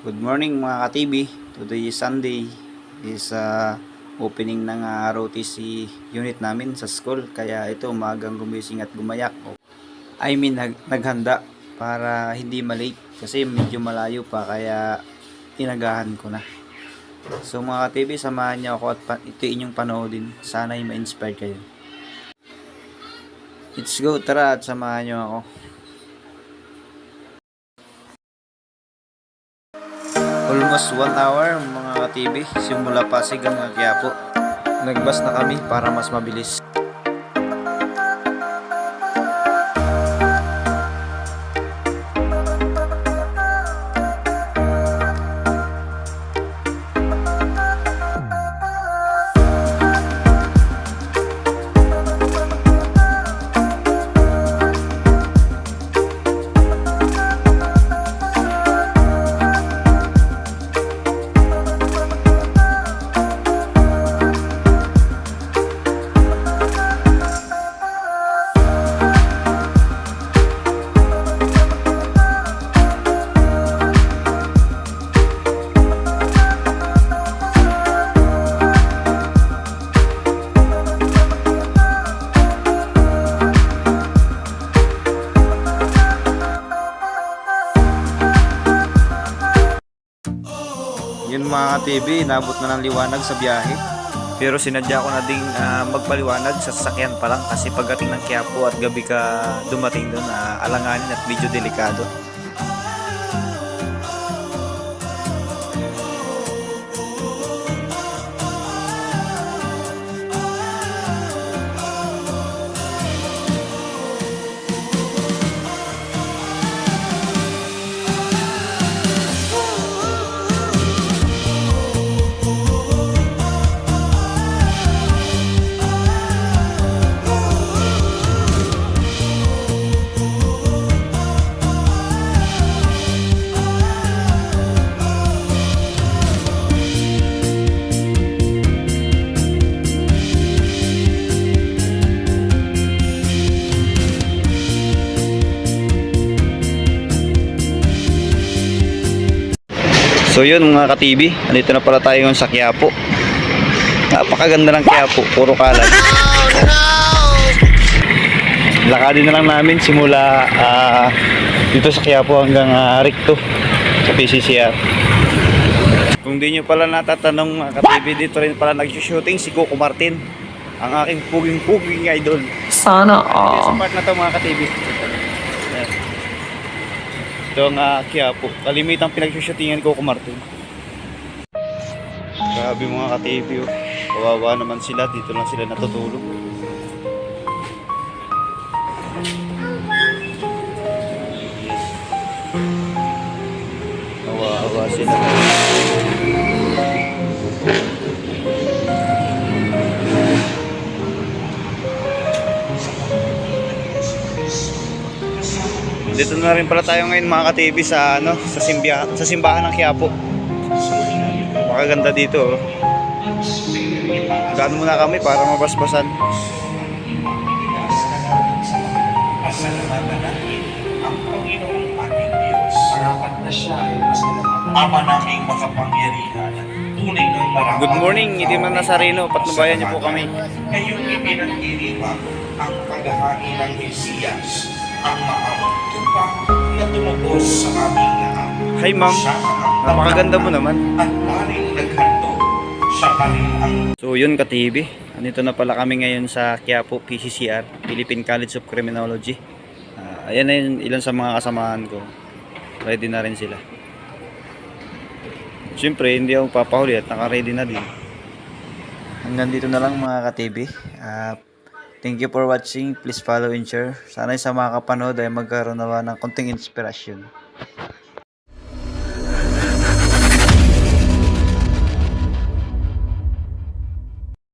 Good morning mga ka-TV. Today is Sunday. Is opening ng ROTC unit namin sa school. Kaya ito umagang gumising at gumayak. Naghanda para hindi malate. Kasi medyo malayo pa kaya inagahan ko na. So mga ka-TV, samahan niyo ako at ito inyong panoodin. Sana'y ma-inspire kayo. Let's go, tara at samahan niyo ako. Almost 1 hour mga ka-TV simula Pasig hanggang Quiapo. Nagbus na kami para mas mabilis. Yun mga ka-TV, nabot na ng liwanag sa biyahe. Pero sinadya ko na ding magpaliwanag sa sasakyan pa lang kasi pagdating ng Quiapo at gabi ka dumating doon, alanganin at medyo delikado. So yun mga ka-TV, andito na pala tayo sa Quiapo. Napakaganda ng Quiapo, puro kalat. Lakadin na lang namin simula dito sa Quiapo hanggang Recto sa PCCR. Kung di nyo pala natatanong mga ka-TV, dito rin pala nag-shooting si Coco Martin, ang aking puging-puging idol. Sana Sa part na to mga ka-TV. Ito ang Quiapo. Kalimitang pinag-shootingan ko Martin. Grabe mga ka-TV. Kawawa naman sila. Dito lang sila natutulog. Kawawa sila. Dito na rin pala tayo ngayon mga ka-TV sa simbahan ng Quiapo. Napakaganda dito. Daan muna kami para mabasbasan. Pasalamatan natin ang Panginoong ating Diyos. Parapat na siya ay Ama naming makapangyarihan. Tunay ng marapat. Good morning, Idiman Nazareno. Patnubayan niyo po kami. Ngayong ipinag-iriwang ang paghahari ng Mesiyas, ang maamang tupa na tumubos sa aming lahat. Hi ma'am, napakaganda mo naman. At maring naghandog, siya pa rin ang... So yun ka-TV, andito na pala kami ngayon sa Quiapo PCCR, Philippine College of Criminology. Ayan na yun, ilan sa mga kasamahan ko. Ready na rin sila. Siyempre hindi ako papahuli at naka-ready na din. Hanggang dito na lang mga ka-TV. Thank you for watching. Please follow and share. Sana sa mga kapanood ay magkaroon naman ng konting inspirasyon.